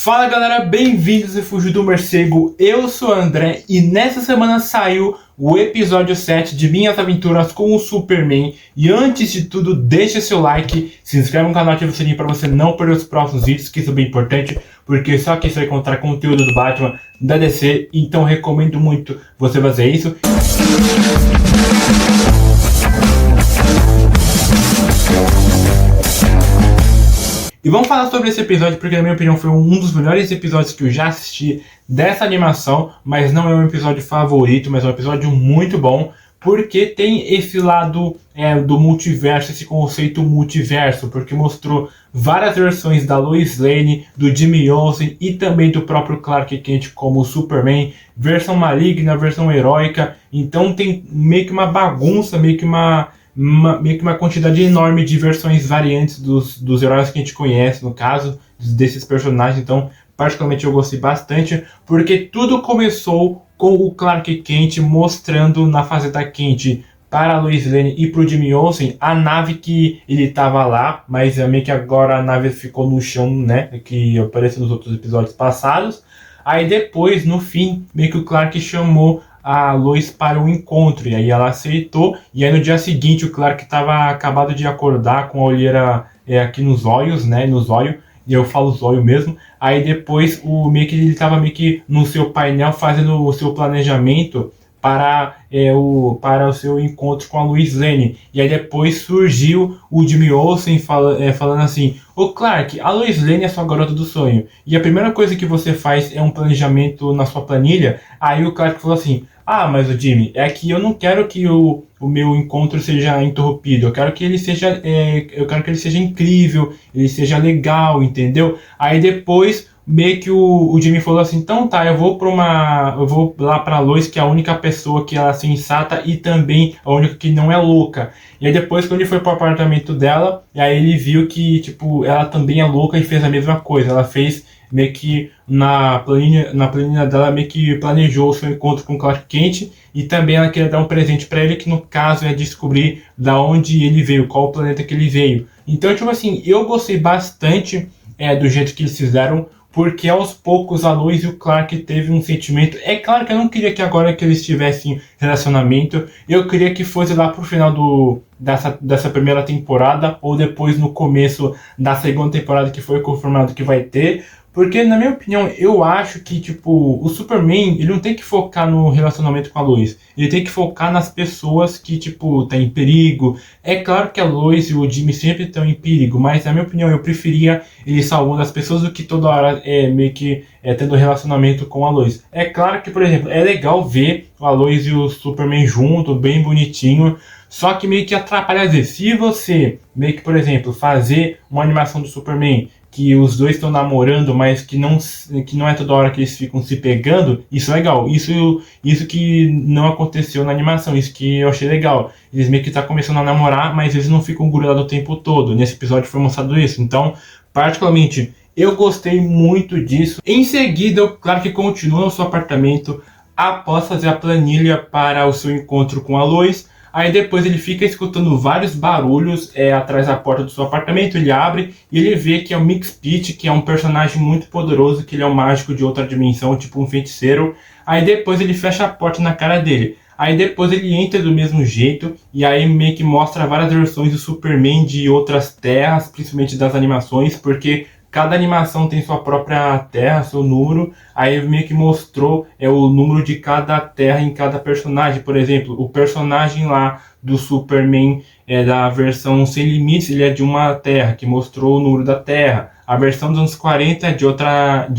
Fala galera, bem-vindos ao Refúgio do Morcego, eu sou o André e nessa semana saiu o episódio 7 de Minhas Aventuras com o Superman. E antes de tudo, deixa seu like, se inscreve no canal e ativa o sininho para você não perder os próximos vídeos, que isso é bem importante, porque só aqui você vai encontrar conteúdo do Batman, da DC, então recomendo muito você fazer isso. E vamos falar sobre esse episódio porque, na minha opinião, foi um dos melhores episódios que eu já assisti dessa animação, mas não é um episódio favorito, mas é um episódio muito bom, porque tem esse lado do multiverso, esse conceito multiverso, porque mostrou várias versões da Lois Lane, do Jimmy Olsen e também do próprio Clark Kent como Superman, versão maligna, versão heróica, então tem meio que uma bagunça, meio que uma quantidade enorme de versões variantes dos heróis que a gente conhece, no caso, desses personagens. Então, particularmente eu gostei bastante, porque tudo começou com o Clark Kent mostrando na Fazenda Kent para a Lois Lane e para o Jimmy Olsen a nave que ele estava lá, mas meio que agora a nave ficou no chão, né, que apareceu nos outros episódios passados. Aí depois, no fim, meio que o Clark chamou a Lois para o encontro, e aí ela aceitou, e aí no dia seguinte o Clark estava acabado de acordar com a olheira aqui nos olhos, né, nos olhos, e eu falo zóio mesmo. Aí depois ele estava meio que no seu painel fazendo o seu planejamento para o seu encontro com a Lois Lane. E aí depois surgiu o Jimmy Olsen falando assim: ô Clark, a Lois Lane é sua garota do sonho, e a primeira coisa que você faz é um planejamento na sua planilha. Aí o Clark falou assim: ah, mas o Jimmy, é que eu não quero que o meu encontro seja interrompido, eu quero que ele seja incrível, ele seja legal, entendeu? Aí depois meio que o Jimmy falou assim: então tá, eu vou lá pra Lois, que é a única pessoa que ela é sensata e também a única que não é louca. E aí depois, quando ele foi pro apartamento dela, e aí ele viu que, tipo, ela também é louca e fez a mesma coisa. Ela fez meio que na planilha dela, meio que planejou o seu encontro com Clark Kent, e também ela queria dar um presente para ele, que no caso é descobrir da onde ele veio, qual o planeta que ele veio. Então, tipo assim, eu gostei bastante do jeito que eles fizeram, porque aos poucos a Lois e o Clark teve um sentimento. É claro que eu não queria que agora que eles tivessem relacionamento, eu queria que fosse lá pro final dessa primeira temporada, ou depois no começo da segunda temporada, que foi confirmado que vai ter. Porque, na minha opinião, eu acho que, tipo, o Superman, ele não tem que focar no relacionamento com a Lois. Ele tem que focar nas pessoas que, tipo, tá em perigo. É claro que a Lois e o Jimmy sempre estão em perigo, mas, na minha opinião, eu preferia ele salvando as pessoas do que toda hora meio que tendo relacionamento com a Lois. É claro que, por exemplo, é legal ver a Lois e o Superman junto, bem bonitinho, só que meio que atrapalha às vezes. Se você, meio que, por exemplo, fazer uma animação do Superman que os dois estão namorando, mas que não é toda hora que eles ficam se pegando, isso é legal. Isso que não aconteceu na animação, isso que eu achei legal. Eles meio que estão começando a namorar, mas eles não ficam grudados o tempo todo. Nesse episódio foi mostrado isso. Então, particularmente, eu gostei muito disso. Em seguida, o Clark continua no seu apartamento após fazer a planilha para o seu encontro com a Lois. Aí depois ele fica escutando vários barulhos atrás da porta do seu apartamento. Ele abre e ele vê que é o Mxyzptlk, que é um personagem muito poderoso, que ele é um mágico de outra dimensão, tipo um feiticeiro. Aí depois ele fecha a porta na cara dele. Aí depois ele entra do mesmo jeito, e aí meio que mostra várias versões do Superman de outras terras, principalmente das animações, porque cada animação tem sua própria terra, seu número. Aí meio que mostrou o número de cada terra em cada personagem. Por exemplo, o personagem lá do Superman da versão Sem Limites, ele é de uma terra, que mostrou o número da terra. A versão dos anos 40 é de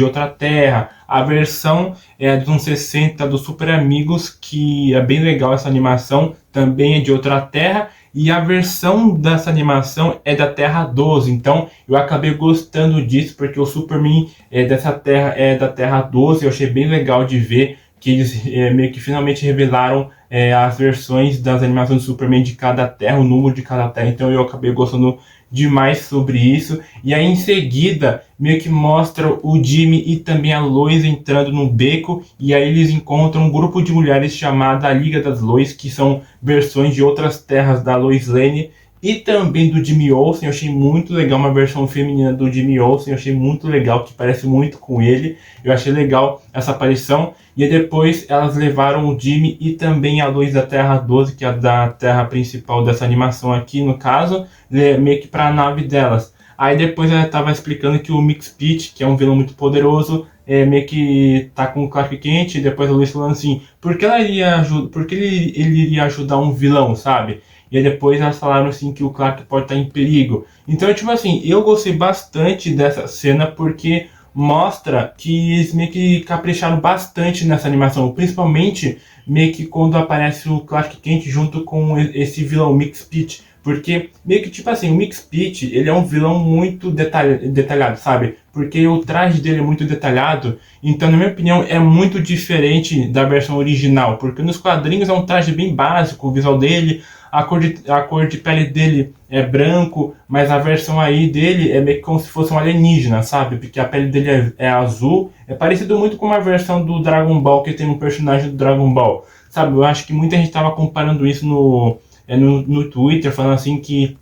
outra terra. A versão dos anos 60 do Super Amigos, que é bem legal essa animação, também é de outra terra. E a versão dessa animação é da Terra 12, então eu acabei gostando disso, porque o Superman dessa terra é da Terra 12, eu achei bem legal de ver que eles meio que finalmente revelaram as versões das animações do Superman de cada terra, o número de cada terra, então eu acabei gostando demais sobre isso. E aí em seguida meio que mostra o Jimmy e também a Lois entrando no beco, e aí eles encontram um grupo de mulheres chamada a Liga das Lois, que são versões de outras terras da Lois Lane, e também do Jimmy Olsen. Eu achei muito legal uma versão feminina do Jimmy Olsen, eu achei muito legal, que parece muito com ele. Eu achei legal essa aparição. E aí depois elas levaram o Jimmy e também a Lois da Terra 12, que é a da Terra principal dessa animação aqui, no caso, meio que para a nave delas. Aí depois ela estava explicando que o Mixpit, que é um vilão muito poderoso, meio que tá com o Clark Kent, e depois a Lois falando assim, por que ele iria ajudar um vilão, sabe? E aí depois elas falaram assim que o Clark pode estar em perigo. Então, tipo assim, eu gostei bastante dessa cena porque mostra que eles meio que capricharam bastante nessa animação, principalmente meio que quando aparece o Clark Kent junto com esse vilão Mixpit, porque meio que tipo assim, o Mixpit, ele é um vilão muito detalhado, sabe? Porque o traje dele é muito detalhado, então na minha opinião é muito diferente da versão original, porque nos quadrinhos é um traje bem básico, o visual dele, a cor de pele dele é branco, mas a versão aí dele é meio que como se fosse um alienígena, sabe? Porque a pele dele é azul, é parecido muito com uma versão do Dragon Ball que tem um personagem do Dragon Ball, sabe? Eu acho que muita gente estava comparando isso no Twitter, falando assim que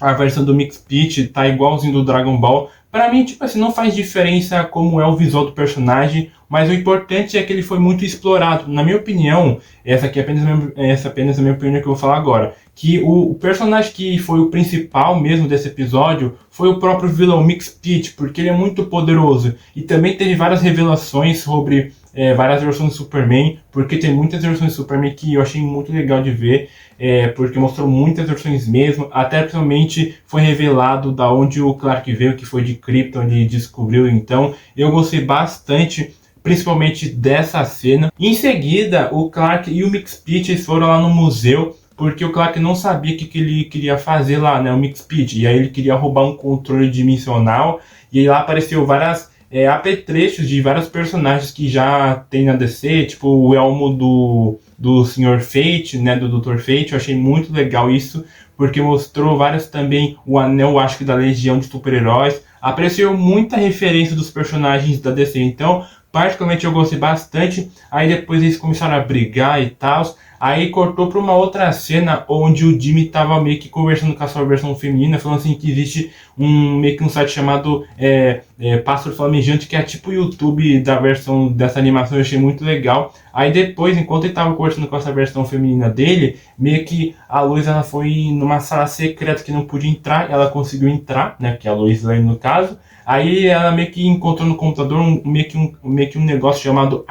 a versão do Mixpit tá igualzinho do Dragon Ball. Pra mim, tipo assim, não faz diferença como é o visual do personagem, mas o importante é que ele foi muito explorado. Na minha opinião, essa é apenas a minha opinião que eu vou falar agora, que o personagem que foi o principal mesmo desse episódio foi o próprio vilão Mixpit, porque ele é muito poderoso. E também teve várias revelações sobre várias versões do Superman, porque tem muitas versões do Superman que eu achei muito legal de ver, porque mostrou muitas versões mesmo, até principalmente foi revelado da onde o Clark veio, que foi de Krypton, ele descobriu. Então eu gostei bastante, principalmente dessa cena. Em seguida, o Clark e o Mixpit foram lá no museu, porque o Clark não sabia o que ele queria fazer lá, né, o Mixpit, e aí ele queria roubar um controle dimensional, e aí lá apareceu várias apetrechos de vários personagens que já tem na DC, tipo o elmo do Sr. Fate, né, do Dr. Fate. Eu achei muito legal isso, porque mostrou várias também, o anel, acho que da Legião de Super-Heróis. Apareceu muita referência dos personagens da DC, então particularmente eu gostei bastante. Aí depois eles começaram a brigar e tal. Aí cortou para uma outra cena onde o Jimmy tava meio que conversando com a sua versão feminina, falando assim que existe meio que um site chamado Pássaro Flamejante, que é tipo o YouTube da versão dessa animação. Eu achei muito legal. Aí depois, enquanto ele tava conversando com essa versão feminina dele, meio que a Lois, ela foi numa sala secreta que não podia entrar, ela conseguiu entrar, né, que é a Lois Lane no caso. Aí ela meio que encontrou no computador meio que um negócio chamado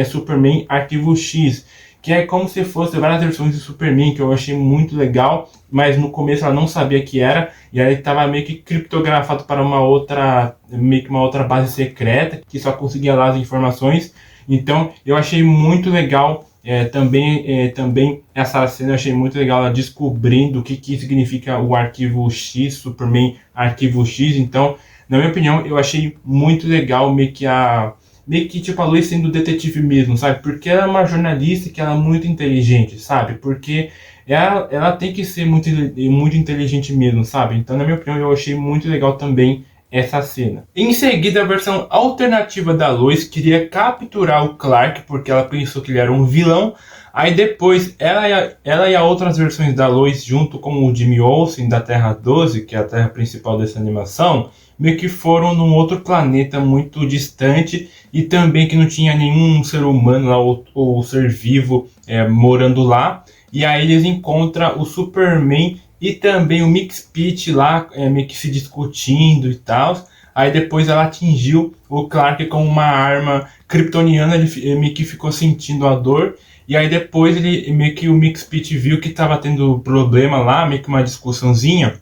Superman Arquivo X, que é como se fosse várias versões de Superman, que eu achei muito legal, mas no começo ela não sabia que era, e aí estava meio que criptografado para meio que uma outra base secreta, que só conseguia lá as informações. Então eu achei muito legal também essa cena. Eu achei muito legal ela descobrindo o que significa o Arquivo X, Superman Arquivo X. Então, na minha opinião, eu achei muito legal meio que tipo a Lois sendo detetive mesmo, sabe? Porque ela é uma jornalista que ela é muito inteligente, sabe? Porque ela tem que ser muito, muito inteligente mesmo, sabe? Então, na minha opinião, eu achei muito legal também essa cena. Em seguida, a versão alternativa da Lois queria capturar o Clark, porque ela pensou que ele era um vilão. Aí depois, ela e as outras versões da Lois, junto com o Jimmy Olsen da Terra 12, que é a terra principal dessa animação, meio que foram num outro planeta muito distante e também que não tinha nenhum ser humano lá ou ser vivo morando lá. E aí eles encontram o Superman e também o Mixpit lá, meio que se discutindo e tal. Aí depois ela atingiu o Clark com uma arma kryptoniana, ele meio que ficou sentindo a dor. E aí depois meio que o Mixpit viu que estava tendo problema lá, meio que uma discussãozinha,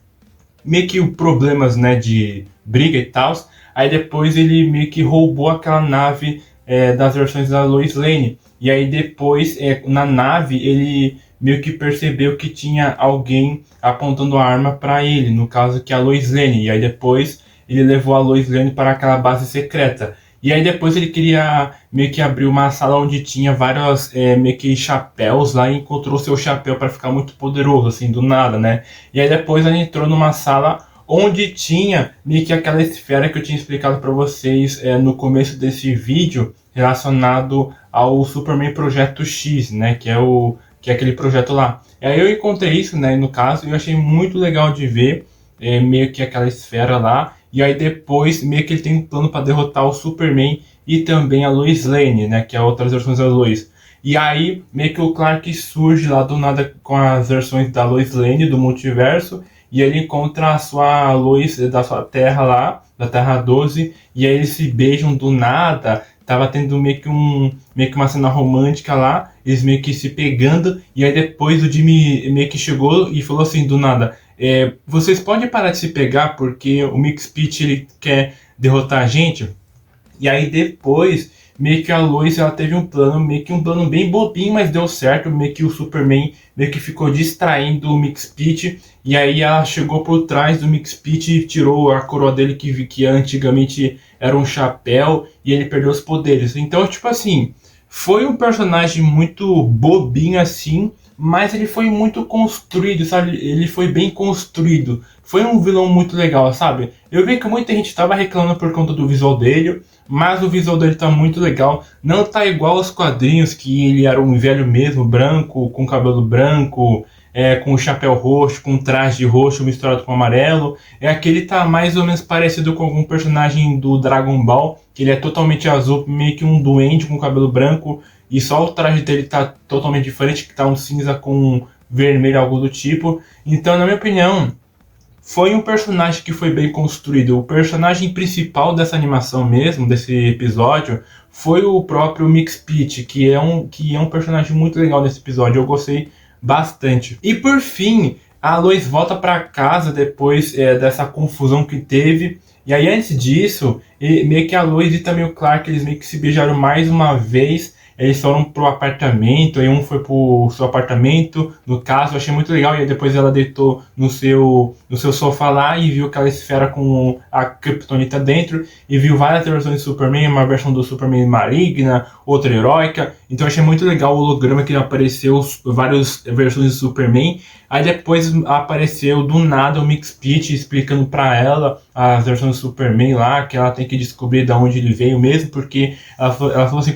meio que problemas, né, de briga e tal. Aí depois ele meio que roubou aquela nave das versões da Lois Lane. E aí depois, na nave, ele meio que percebeu que tinha alguém apontando a arma para ele, no caso que é a Lois Lane. E aí depois ele levou a Lois Lane para aquela base secreta. E aí depois ele queria meio que abrir uma sala onde tinha vários meio que chapéus lá, e encontrou seu chapéu para ficar muito poderoso, assim, do nada, né? E aí depois ele entrou numa sala onde tinha meio que aquela esfera que eu tinha explicado para vocês no começo desse vídeo, relacionado ao Superman Projeto X, né? Que é que é aquele projeto lá. E aí eu encontrei isso, né, no caso, e eu achei muito legal de ver, meio que aquela esfera lá, e aí depois meio que ele tem um plano para derrotar o Superman e também a Lois Lane, né, que é outras versões da Lois. E aí meio que o Clark surge lá do nada com as versões da Lois Lane do multiverso, e ele encontra a sua Lois da sua Terra lá, da Terra 12, e aí eles se beijam do nada. Tava tendo meio que uma cena romântica lá, eles meio que se pegando, e aí depois o Jimmy meio que chegou e falou assim do nada: vocês podem parar de se pegar porque o Mixed ele quer derrotar a gente. E aí depois, meio que a Lois, ela teve um plano, meio que um plano bem bobinho, mas deu certo. Meio que o Superman meio que ficou distraindo o Mixed, e aí ela chegou por trás do Mixed e tirou a coroa dele, que antigamente era um chapéu, e ele perdeu os poderes. Então, tipo assim, foi um personagem muito bobinho assim, mas ele foi muito construído, sabe? Ele foi bem construído. Foi um vilão muito legal, sabe? Eu vi que muita gente estava reclamando por conta do visual dele, mas o visual dele tá muito legal. Não tá igual aos quadrinhos, que ele era um velho mesmo, branco, com cabelo branco, com o chapéu roxo, com traje roxo misturado com amarelo. Aquele tá mais ou menos parecido com algum personagem do Dragon Ball, que ele é totalmente azul, meio que um duende com cabelo branco, e só o traje dele tá totalmente diferente, que tá um cinza com vermelho, algo do tipo. Então, na minha opinião, foi um personagem que foi bem construído. O personagem principal dessa animação mesmo, desse episódio, foi o próprio Mixed, que é um personagem muito legal nesse episódio. Eu gostei bastante. E por fim, a Lois volta para casa depois dessa confusão que teve. E aí antes disso, meio que a Lois e também o Clark, eles meio que se beijaram mais uma vez. Eles foram pro apartamento, aí um foi pro seu apartamento, no caso, eu achei muito legal, e aí depois ela deitou no seu sofá lá e viu aquela esfera com a Kryptonita dentro, e viu várias versões de Superman, uma versão do Superman maligna, outra heróica. Então eu achei muito legal o holograma que apareceu, várias versões de Superman. Aí depois apareceu do nada o Mixed explicando pra ela as versões do Superman lá, que ela tem que descobrir de onde ele veio mesmo, porque ela falou assim,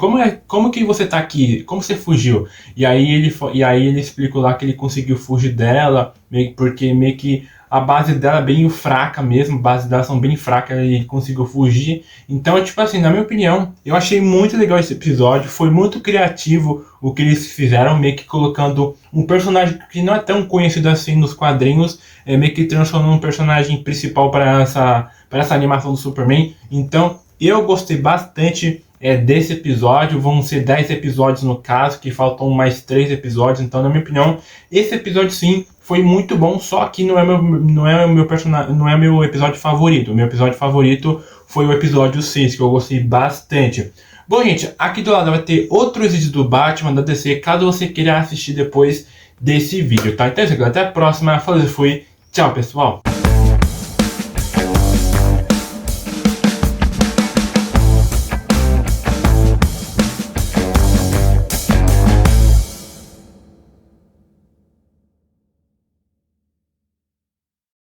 como que você tá aqui? Como você fugiu? E aí ele explicou lá que ele conseguiu fugir dela, porque meio que a base dela é bem fraca mesmo, a base dela são bem fracas, ele conseguiu fugir. Então, tipo assim, na minha opinião, eu achei muito legal esse episódio, foi muito criativo o que eles fizeram, meio que colocando um personagem que não é tão conhecido assim nos quadrinhos, meio que transformando um personagem principal para essa animação do Superman. Então, eu gostei bastante desse episódio. Vão ser 10 episódios no caso, que faltam mais 3 episódios. Então, na minha opinião, esse episódio sim foi muito bom, só que não é meu episódio favorito. O meu episódio favorito foi o episódio 6, que eu gostei bastante. Bom, gente, aqui do lado vai ter outros vídeos do Batman, da DC, caso você queira assistir depois desse vídeo, tá? Então é isso, até a próxima. Falou, fui. Tchau, pessoal.